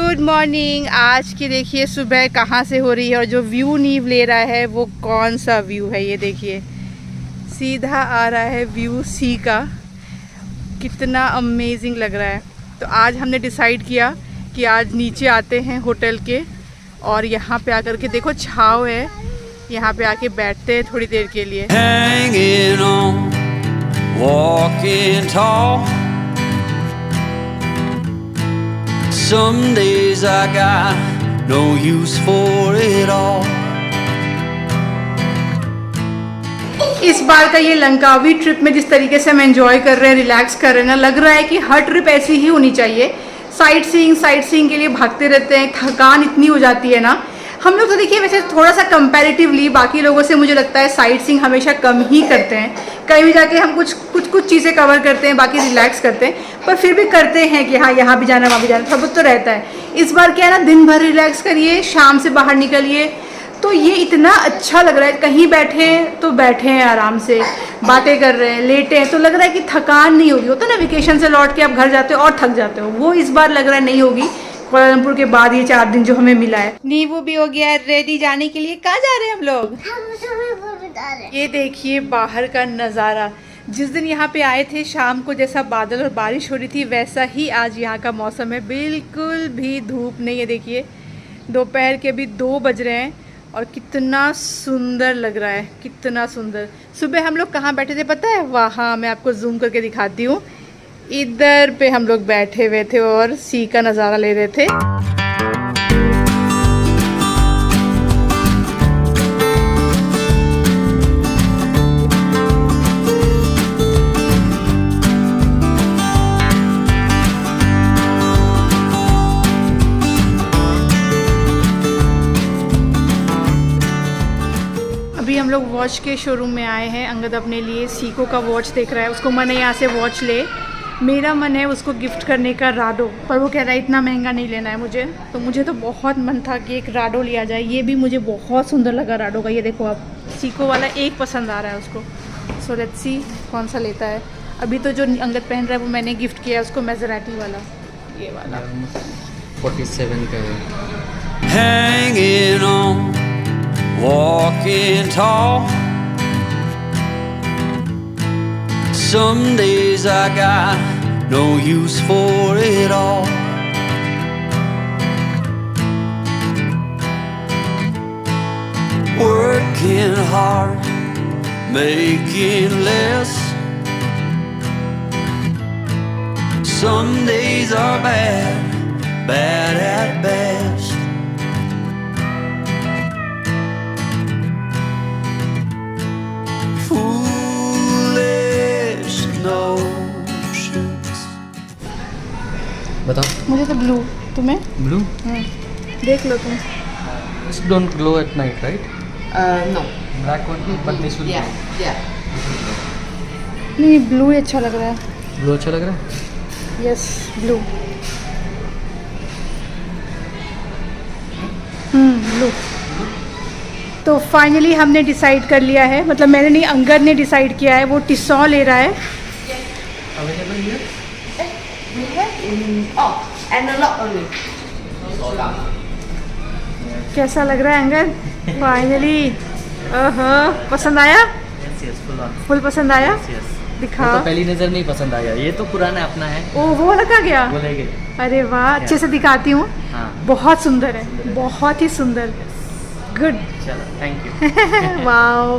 Good morning. आज की देखिए सुबह कहाँ से हो रही है और जो व्यू नीव ले रहा है वो कौन सा व्यू है ये देखिए। सीधा आ रहा है व्यू सी का, कितना अमेजिंग लग रहा है। तो आज हमने डिसाइड किया कि आज नीचे आते हैं होटल के और यहाँ पे आकर के देखो छाँव है, यहाँ पे आके बैठते हैं थोड़ी देर के लिए। Hanging on, walking tall. Some days I got no use for it all. इस बार का ये लंकावी ट्रिप में जिस तरीके से हम एंजॉय कर रहे हैं, रिलैक्स कर रहे हैं ना, लग रहा है कि हर ट्रिप ऐसी ही होनी चाहिए। साइट सीइंग के लिए भागते रहते हैं, थकान इतनी हो जाती है ना। हम लोग तो देखिए वैसे थोड़ा सा कंपैरेटिवली बाकी लोगों से मुझे लगता है साइट सीइंग हमेशा कम ही करते हैं। कहीं भी जाके हम कुछ चीज़ें कवर करते हैं, बाकी रिलैक्स करते हैं, पर फिर भी करते हैं कि हाँ यहाँ भी जाना वहाँ भी जाना, थोड़ा बहुत तो रहता है। इस बार क्या है ना, दिन भर रिलैक्स करिए, शाम से बाहर निकलिए, तो ये इतना अच्छा लग रहा है। कहीं बैठे हैं तो बैठे हैं आराम से, बातें कर रहे हैं, लेटे हैं, तो लग रहा है कि थकान नहीं होगी। होता ना वेकेशन से लौट के आप घर जाते हो और थक जाते हो, वो इस बार लग रहा है नहीं होगी। कुआलालंपुर के बाद ये 4 दिन जो हमें मिला है। नींबू भी हो गया है रेडी जाने के लिए। कहाँ जा रहे हैं हम लोग? ये देखिए बाहर का नज़ारा। जिस दिन यहाँ पे आए थे शाम को जैसा बादल और बारिश हो रही थी, वैसा ही आज यहाँ का मौसम है। बिल्कुल भी धूप नहीं है। देखिए दोपहर के भी 2 बज रहे हैं और कितना सुंदर लग रहा है, कितना सुंदर। सुबह हम लोग कहाँ बैठे थे पता है? वहाँ मैं आपको जूम करके दिखाती हूँ। इधर पे हम लोग बैठे हुए थे और सी का नज़ारा ले रहे थे। अभी हम लोग वॉच के शोरूम में आए हैं। अंगद अपने लिए सीको का वॉच देख रहा है, उसको मन है यहाँ से वॉच ले। मेरा मन है उसको गिफ्ट करने का राडो, पर वो कह रहा है इतना महंगा नहीं लेना है मुझे। तो मुझे तो बहुत मन था कि एक राडो लिया जाए। ये भी मुझे बहुत सुंदर लगा राडो का। ये देखो आप, सीको वाला एक पसंद आ रहा है उसको। सो लेट्स सी कौन सा लेता है। अभी तो जो अंगद पहन रहा है वो मैंने गिफ्ट किया है उसको, मेजराटी वाला, ये वाला 47 का है। Hanging on, walking tall. Some days I got no use for it all. Working hard, making less. Some days are bad, bad at best. बताओ। मुझे तो ब्लू, तुम्हें? ब्लू? देख लो तुम। This don't glow at night, right? No. Black one, but this will. Yeah. नहीं, blue ही अच्छा लग रहा है। ब्लू अच्छा लग रहा है? Yes blue. ब्लू। तो फाइनली हमने डिसाइड कर लिया है, मतलब मैंने नहीं, अंगद ने डिसाइड किया है। वो टिसॉ ले रहा है। Available here? We have in analog only. कैसा लग रहा है अंगद? फाइनली पसंद आया? Yes, full on. फुल पसंद आया? Yes. दिखा। तो पहली नजर नहीं पसंद आया, ये तो पुराना अपना है। ओ वो लगा गया? वो ले गए। अरे वाह, अच्छे से दिखाती हूँ। हाँ। बहुत सुंदर है, बहुत ही सुंदर। गुड। चलो, थैंक यू। वाओ।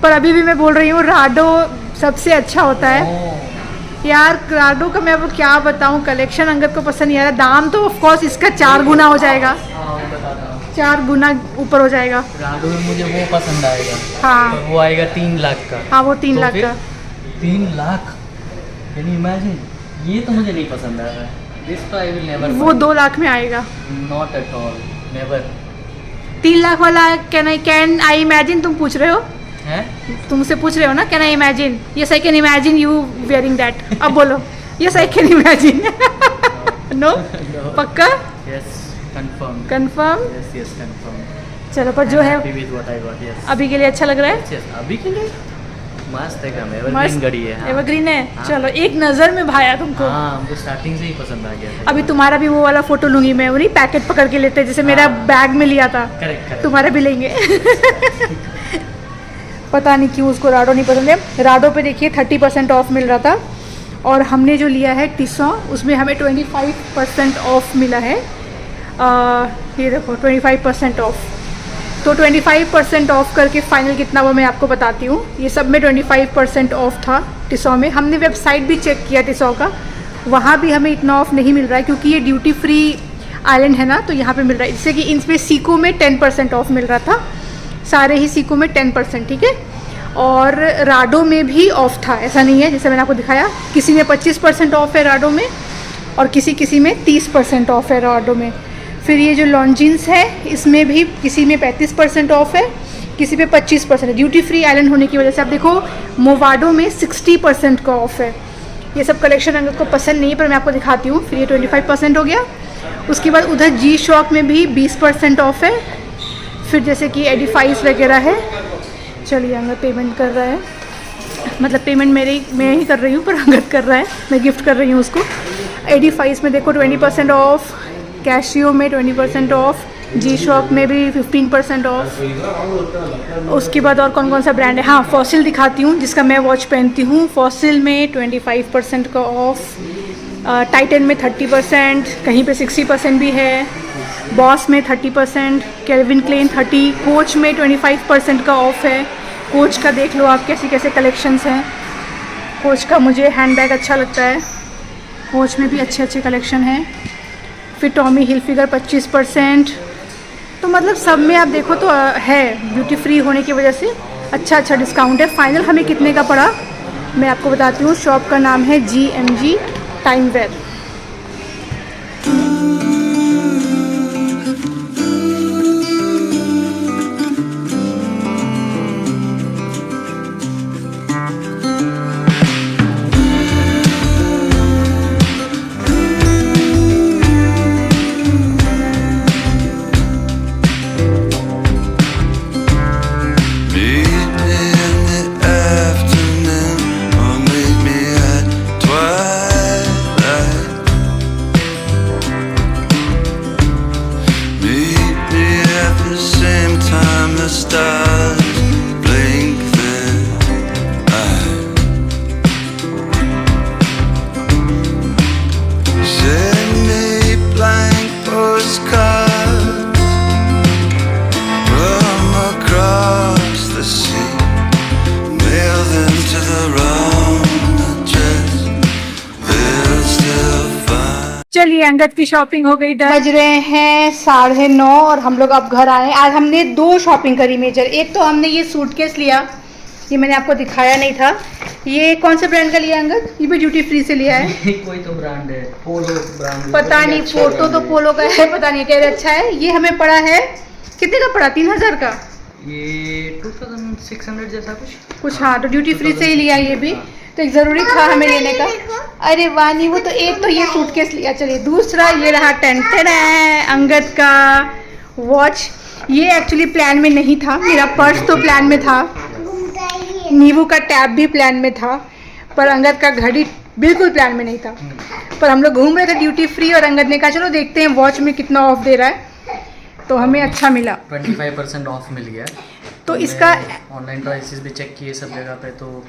पर अभी भी मैं बोल रही हूँ राडो सबसे अच्छा होता है यार। राडो का मैं वो क्या बताऊँ, कलेक्शन अंगद को पसंद नहीं आ रहा। दाम तो ऑफ कोर्स इसका 4 गुना हो जाएगा, 4 गुना ऊपर हो जाएगा। राडो में मुझे वो पसंद आएगा। हाँ वो आएगा 3 लाख का। हाँ वो 3 तो लाख फिर का। 3 लाख, कैन यू इमेजिन? ये तो मुझे नहीं पसंद आ रहा है। दिस तो आई विल नेवर। वो 2 लाख में आएगा। Not at all, never. 3 lakh वाला कैन आई इमेजिन? तुम पूछ रहे हो? हैं? तुमसे पूछ रहे हो ना, can I imagine? Yes I can imagine you wearing that. अब बोलो yes I can imagine. No? पक्का? Yes, confirm. Confirm? Yes yes confirm. चलो, पर जो है Happy with what I got, yes. अभी के लिए अच्छा लग रहा है। Yes, अभी के लिए मस्त है एकदम एवरग्रीन घड़ी है। हाँ। एवरग्रीन है। हाँ। चलो एक नज़र में भाया तुमको। हाँ हमको स्टार्टिंग से ही पसंद आ गया था। अभी तुम्हारा भी वो वाला फोटो लूंगी मैं, वो नहीं पैकेट पकड़ के लेते जैसे मेरा हाँ। बैग में लिया था, करेक्ट करेक्ट। तुम्हारा भी लेंगे। पता नहीं क्यों उसको राडो नहीं पसंद है। राडो पे देखिए 30% ऑफ मिल रहा था, और हमने जो लिया है टिसॉ उसमें हमें 25% ऑफ मिला है। ये देखो 25% ऑफ, तो 25% ऑफ करके फाइनल कितना वो मैं आपको बताती हूँ। ये सब में 25% ऑफ था टिसॉ में। हमने वेबसाइट भी चेक किया टिसॉ का, वहाँ भी हमें इतना ऑफ नहीं मिल रहा है क्योंकि ये ड्यूटी फ्री आइलैंड है ना, तो यहाँ पे मिल रहा है। जैसे कि इनमें सीको में 10% ऑफ मिल रहा था, सारे ही सीको में 10%, ठीक है। और राडो में भी ऑफ था, ऐसा नहीं है, जैसे मैंने आपको दिखाया किसी में 25% ऑफ है राडो में, और किसी में 30% ऑफ है राडो में। फिर ये जो लॉन्जिन्स है इसमें भी किसी में 35% ऑफ है, किसी पे 25% है। ड्यूटी फ्री आइलैंड होने की वजह से आप देखो मोवाडो में 60% का ऑफ है। ये सब कलेक्शन अगर को पसंद नहीं है पर मैं आपको दिखाती हूँ। फिर ये 25% हो गया। उसके बाद उधर जी शॉक में भी 20% ऑफ है। फिर जैसे कि एडिफाइस वगैरह है। चलिए अंगद पेमेंट कर रहा है, मतलब पेमेंट मैं ही कर रही हूँ पर अंगद कर रहा है, मैं गिफ्ट कर रही हूँ उसको। एडिफाइस में देखो 20% ऑफ, कैशियो में 20% ऑफ, जी शॉक में भी 15% ऑफ। उसके बाद और कौन कौन सा ब्रांड है, हाँ फॉसिल दिखाती हूँ जिसका मैं वॉच पहनती हूँ। फॉसिल में 25% का ऑफ, टाइटन में 30%, कहीं पे 60% भी है, बॉस में 30%, केल्विन क्लेन 30%, कोच में 25% का ऑफ है। कोच का देख लो आप कैसे कैसे कलेक्शंस हैं। कोच का मुझे हैंडबैग अच्छा लगता है, कोच में भी अच्छे अच्छे कलेक्शन हैं। फिर टॉमी हिलफिगर 25%, तो मतलब सब में आप देखो तो है, ड्यूटी फ्री होने की वजह से अच्छा डिस्काउंट है। फाइनल हमें कितने का पड़ा मैं आपको बताती हूँ। शॉप का नाम है GMG टाइम वेयर। चलिए अंगद की शॉपिंग हो गई। बज रहे हैं 9:30 और हम लोग अब घर आए। आज हमने 2 शॉपिंग करी मेजर। एक तो हमने ये सूटकेस लिया, ये मैंने आपको दिखाया नहीं था। ये कौन से ब्रांड का लिया अंगद? ये भी ड्यूटी फ्री से लिया है। कोई तो ब्रांड है, पोलो ब्रांड, पता नहीं, फोटो तो पोलो का है, पता नहीं क्या अच्छा है। ये हमें पड़ा है, कितने का पड़ा? 3000 का, ये 2600 जैसा कुछ। हाँ, तो ड्यूटी फ्री से ही लिया ये भी। तो एक ज़रूरी था हमें लेने का। अरे वानी, वो तो एक तो ये सूटकेस लिया। चलिए दूसरा ये रहा टेंटेड है अंगद का वॉच। ये एक्चुअली प्लान में नहीं था, मेरा पर्स तो प्लान में था, नीवू का टैब भी प्लान में था, पर अंगद का घड़ी बिल्कुल प्लान में नहीं था। पर हम लोग घूम रहे थे ड्यूटी फ्री और अंगद ने कहा चलो देखते हैं वॉच में कितना ऑफ दे रहा है, तो हमें अच्छा मिला, 25% ऑफ मिल गया। तो इसका ऑनलाइन प्राइसेस भी चेक किए सब जगह पे, तो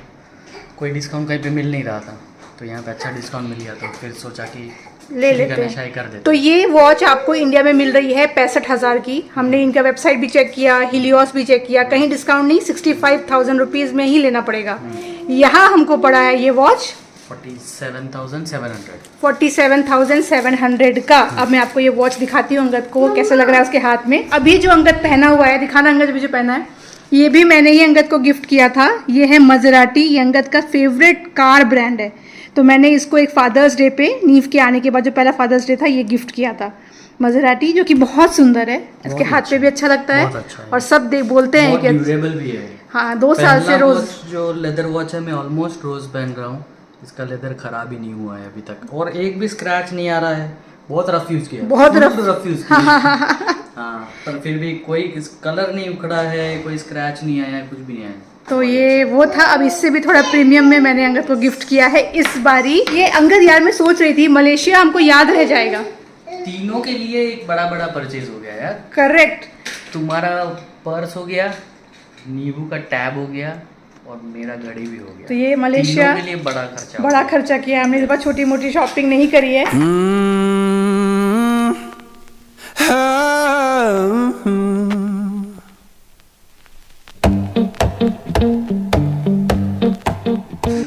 कोई डिस्काउंट कहीं पे मिल नहीं रहा था, तो यहाँ पे अच्छा डिस्काउंट मिल गया, तो फिर सोचा कि ले लेते हैं। कर देते। तो ये वॉच आपको इंडिया में मिल रही है 65,000 की। हमने इनका वेबसाइट भी चेक किया, हिलियोस भी चेक किया, कहीं डिस्काउंट नहीं, 65,000 रुपीज़ में ही लेना पड़ेगा। यहाँ हमको पड़ा है ये वॉच 47,700 का। अब मैं आपको ये वॉच दिखाती हूँ अंगद को कैसा लग रहा है उसके हाथ में। अभी जो अंगद पहना हुआ है, दिखाना अंगद अभी जो पहना है, ये भी मैंने ही अंगद को गिफ्ट किया था। ये है मज़राटी, ये अंगद का फेवरेट कार ब्रांड है, तो मैंने इसको एक फादर्स डे पे, नीव के आने के बाद जो पहला फादर्स डे था, ये गिफ्ट किया था मज़राटी, जो कि बहुत सुंदर है, इसके हाथ पे भी अच्छा लगता है, और सब बोलते हैं कि ड्यूरेबल भी है। हाँ, 2 साल से रोज जो लेदर वॉच है मैं ऑलमोस्ट रोज पहन रहा हूँ, इसका लेदर खराब ही नहीं हुआ है अभी तक, और एक भी स्क्रैच नहीं आ रहा है। बहुत रफ यूज किया, बहुत रफ यूज किया। हाँ, पर फिर भी कोई कलर नहीं उखड़ा है, कोई स्क्रैच नहीं आया है, कुछ भी नहीं आया। तो ये वो था। अब इससे भी थोड़ा प्रीमियम में मैंने अंगद को गिफ्ट किया है इस बारी। ये अंगद यार मैं सोच रही थी मलेशिया हमको याद रह जाएगा। तीनों के लिए एक बड़ा बड़ा परचेज हो गया यार। करेक्ट। तुम्हारा पर्स हो गया, नींबू का टैब हो गया और मेरा घड़ी भी हो गया। तो ये मलेशिया तीनों के लिए बड़ा खर्चा किया है हमने। इस बार छोटी मोटी शॉपिंग नहीं करी है।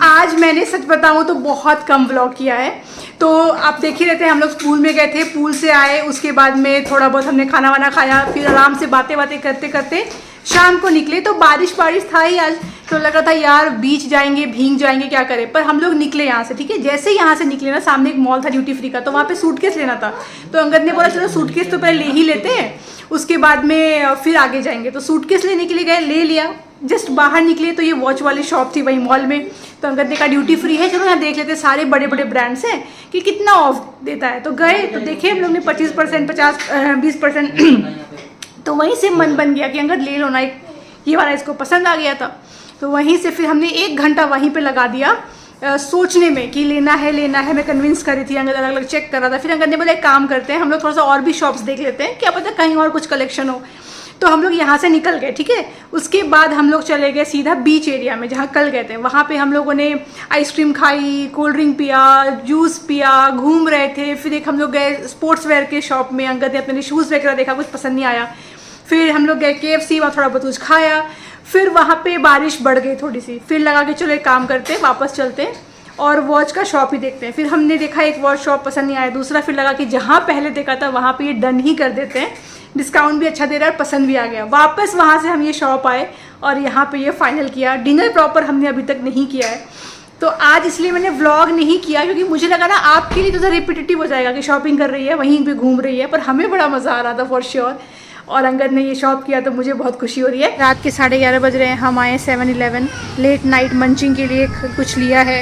आज मैंने सच बताऊं तो बहुत कम व्लॉग किया है। तो आप देख ही रहते हैं, हम लोग पूल में गए थे, पूल से आए, उसके बाद में थोड़ा बहुत हमने खाना वाना खाया, फिर आराम से बातें करते करते शाम को निकले। तो बारिश था ही आज, तो लग रहा था यार बीच जाएंगे, भीग जाएंगे, क्या करें। पर हम लोग निकले यहाँ से, ठीक है। जैसे ही यहाँ से निकले ना, सामने एक मॉल था ड्यूटी फ्री का, तो वहाँ पे सूटकेस लेना था। तो अंगद ने बोला चलो सूटकेस तो पहले ले ही लेते हैं, उसके बाद में फिर आगे जाएंगे। तो सूटकेस लेने के लिए गए, ले लिया। जस्ट बाहर निकले तो ये वॉच वाली शॉप थी वही मॉल में। तो अंगद ने कहा ड्यूटी फ्री है, चलो यहाँ देख लेते, सारे बड़े बड़े ब्रांड्स हैं कि कितना ऑफ देता है। तो गए तो देखे हम लोग ने 25%, 20%। तो वहीं से मन बन गया कि अंगद ले लो ना, एक ये वाला इसको पसंद आ गया था। तो वहीं से फिर हमने 1 घंटा वहीं पे लगा दिया सोचने में कि लेना है। मैं कन्विंस कर रही थी, अंगद अलग अलग चेक कर रहा था। फिर अंगद ने बोला एक काम करते हैं, हम लोग थोड़ा सा और भी शॉप्स देख लेते हैं, क्या पता कहीं और कुछ कलेक्शन हो। तो हम लोग यहाँ से निकल गए, ठीक है। उसके बाद हम लोग चले गए सीधा बीच एरिया में जहाँ कल गए थे। वहाँ पे हम लोगों ने आइसक्रीम खाई, कोल्ड ड्रिंक पिया, जूस पिया, घूम रहे थे। फिर एक हम लोग गए स्पोर्ट्स वेयर के शॉप में, अंगद ने अपने शूज़ वगैरह देखा, कुछ पसंद नहीं आया। फिर हम लोग गए KFC, वहाँ थोड़ा बहुत कुछ खाया। फिर वहाँ पे बारिश बढ़ गई थोड़ी सी, फिर लगा के चलो एक काम करते, वापस चलते और वॉच का शॉप ही देखते हैं। फिर हमने देखा एक वॉच शॉप पसंद नहीं आया, दूसरा फिर लगा कि जहाँ पहले देखा था वहाँ पे ये डन ही कर देते हैं, डिस्काउंट भी अच्छा दे रहा है, पसंद भी आ गया। वापस वहाँ से हम ये शॉप आए और यहाँ पे ये फाइनल किया। डिनर प्रॉपर हमने अभी तक नहीं किया है, तो आज इसलिए मैंने व्लॉग नहीं किया, क्योंकि मुझे लगा ना आपके लिए तो ज़रा रिपीटेटिव हो जाएगा कि शॉपिंग कर रही है, वहीं पे घूम रही है, पर हमें बड़ा मज़ा आ रहा था फॉर श्योर। और अंगद ने ये शॉप किया तो मुझे बहुत खुशी हो रही है। रात के 11:30 बज रहे हैं, हम आए 7-Eleven लेट नाइट मंचिंग के लिए कुछ लिया है।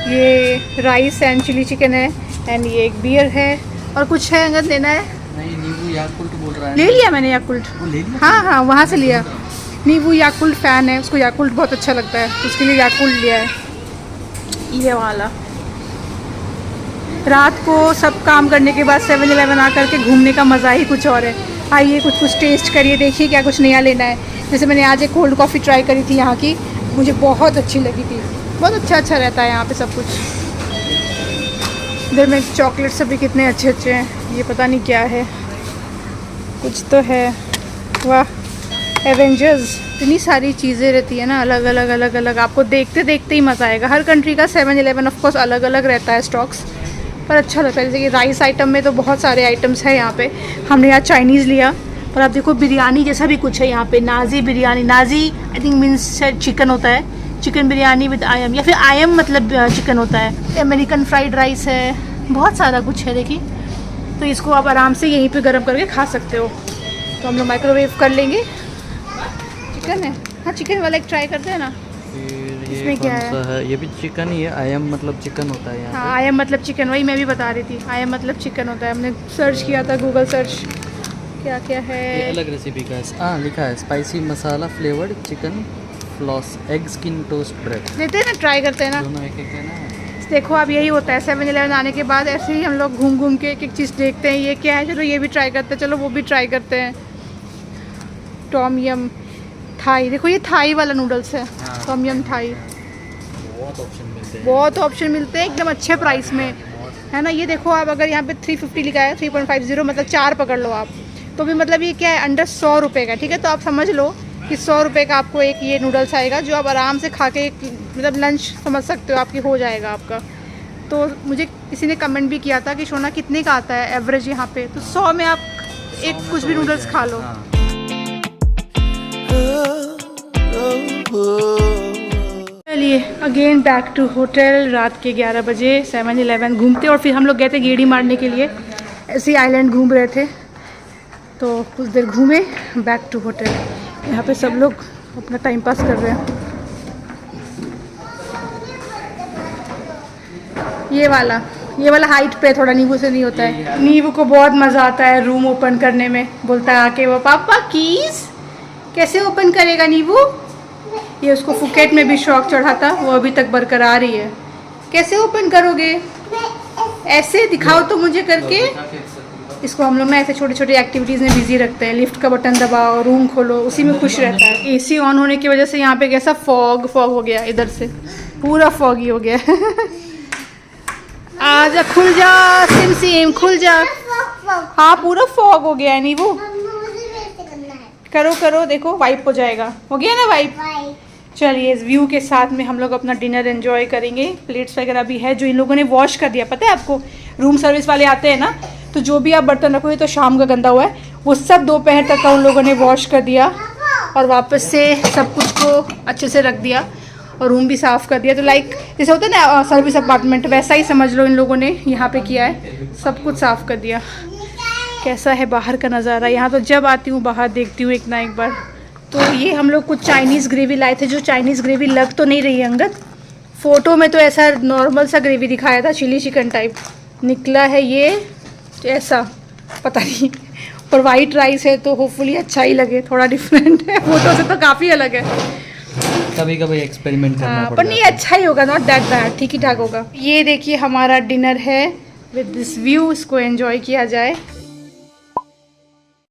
ये राइस एंड चिली चिकन है, एंड ये एक बियर है, और कुछ है अंगद लेना है। नहीं, नींबू याकुल्ट बोल रहा है। ले लिया मैंने याकुल्ट, ले लिया? हाँ वहाँ से लिया। नींबू याकुल्ट फ़ैन है, उसको याकुल्ट बहुत अच्छा लगता है, तो उसके लिए याकुल्ट लिया है ये वाला। रात को सब काम करने के बाद 7-Eleven आकर के घूमने का मज़ा ही कुछ और है। आइए कुछ टेस्ट करिए, देखिए क्या कुछ नया लेना है। जैसे मैंने आज एक कोल्ड कॉफ़ी ट्राई करी थी यहाँ की, मुझे बहुत अच्छी लगी थी। बहुत अच्छा रहता है यहाँ पे सब कुछ। इधर में चॉकलेट सब भी कितने अच्छे हैं, ये पता नहीं क्या है, कुछ तो है। वाह, एवेंजर्स, इतनी सारी चीज़ें रहती है ना, अलग अलग। आपको देखते देखते ही मज़ा आएगा। हर कंट्री का 7-Eleven ऑफ कोर्स अलग अलग रहता है स्टॉक्स, पर अच्छा लगता है। जैसे कि राइस आइटम में तो बहुत सारे आइटम्स हैं यहाँ पे। हमने यहाँ चाइनीज़ लिया, पर आप देखो बिरयानी जैसा भी कुछ है यहाँ पे। Nazi biryani, Nazi I think means chicken होता है, चिकन बिरयानी विद आयम, या फिर आयम मतलब चिकन होता है। अमेरिकन फ्राइड राइस है, बहुत सारा कुछ है देखिए। तो इसको आप आराम से यहीं पे गर्म करके खा सकते हो। तो हम लोग माइक्रोवेव कर लेंगे। चिकन है, हाँ चिकन वाला एक ट्राई करते हैं ना। इसमें क्या है? ये भी चिकन ही है। आयम मतलब चिकन होता है यहाँ। हाँ आयम मतलब चिकन, वही मैं भी बता रही थी, आयम मतलब चिकन होता है। हमने सर्च किया था गूगल सर्च, क्या क्या है। ये अलग रेसिपी का है। हाँ लिखा है spicy masala flavoured chicken floss egg skin toast bread. लेते हैं ना, ट्राई करते हैं ना, दोनों एक है ना। देखो अब यही होता है 7-Eleven आने के बाद, ऐसे ही हम लोग घूम के एक चीज़ देखते हैं, ये क्या है, चलो ये भी ट्राई करते हैं, चलो वो भी ट्राई करते हैं। टॉम यम थाई, देखो ये थाई वाला नूडल्स है। हाँ। टॉम यम थाई, बहुत ऑप्शन मिलते हैं एकदम अच्छे प्राइस में, है ना। ये देखो आप, अगर यहाँ पे 350 लिखा है, 3.50 मतलब 4 पकड़ लो आप, तो भी मतलब ये क्या है, अंडर 100 रुपये का, ठीक है। तो आप समझ लो कि 100 रुपये का आपको एक ये नूडल्स आएगा, जो आप आराम से खा के मतलब लंच समझ सकते हो, आपकी हो जाएगा आपका। तो मुझे किसी ने कमेंट भी किया था कि शोना कितने का आता है एवरेज यहाँ पे, तो 100 में आप एक कुछ भी नूडल्स खा लो। चलिए अगेन बैक टू होटल। रात के 11 बजे 7-Eleven घूमते, और फिर हम लोग गए थे गेड़ी मारने के लिए, ऐसे ही आइलैंड घूम रहे थे, तो कुछ देर घूमे, बैक टू होटल। यहाँ पे सब लोग अपना टाइम पास कर रहे हैं। ये वाला हाइट पे थोड़ा नींबू से नहीं होता है। नींबू को बहुत मज़ा आता है रूम ओपन करने में, बोलता है आके वो पापा कीज कैसे ओपन करेगा नींबू। ये उसको फुकेट में भी शौक चढ़ा था, वो अभी तक बरकरार ही है। कैसे ओपन करोगे? ऐसे दिखाओ तो मुझे करके। इसको हम लोग ना ऐसे छोटे छोटे एक्टिविटीज़ में बिजी रखते हैं। लिफ्ट का बटन दबाओ, रूम खोलो, उसी में खुश रहता है। एसी ऑन होने की वजह से यहाँ पे कैसा फॉग हो गया, इधर से पूरा फॉगी हो गया। आजा, खुल जा सिम सिम, खुल जा। हाँ पूरा फॉग हो गया है। नहीं वो करो करो, देखो वाइप हो जाएगा। हो गया ना वाइप? चलिए इस व्यू के साथ में हम लोग अपना डिनर एंजॉय करेंगे। प्लेट्स वगैरह भी है जो इन लोगों ने वॉश कर दिया। पता है आपको, रूम सर्विस वाले आते हैं ना, तो जो भी आप बर्तन रखोगे तो शाम का गंदा हुआ है वो सब दोपहर तक का उन लोगों ने वॉश कर दिया और वापस से सब कुछ को अच्छे से रख दिया और रूम भी साफ़ कर दिया। तो लाइक जैसे होता है ना सर्विस अपार्टमेंट, वैसा ही समझ लो इन लोगों ने यहाँ पे किया है। सब कुछ साफ़ कर दिया। कैसा है बाहर का नज़ारा। यहाँ तो जब आती हूँ बाहर देखती हूँ एक ना एक बार। तो ये हम लोग कुछ चाइनीज़ ग्रेवी लाए थे, जो चाइनीज़ ग्रेवी लग तो नहीं रही है अंगद। फ़ोटो में तो ऐसा नॉर्मल सा ग्रेवी दिखाया था, चिली चिकन टाइप निकला है ये ऐसा, पता नहीं। और वाइट राइस है तो होपफुली अच्छा ही लगे, थोड़ा डिफरेंट है, फोटो से तो काफ़ी अलग है। कभी कभी एक्सपेरिमेंट करना पड़ता है, पर नहीं अच्छा ही होगा, नॉट दैट बैड, ठीक ही ठाक होगा। ये देखिए हमारा डिनर है विद दिस व्यू, इसको एंजॉय किया जाए।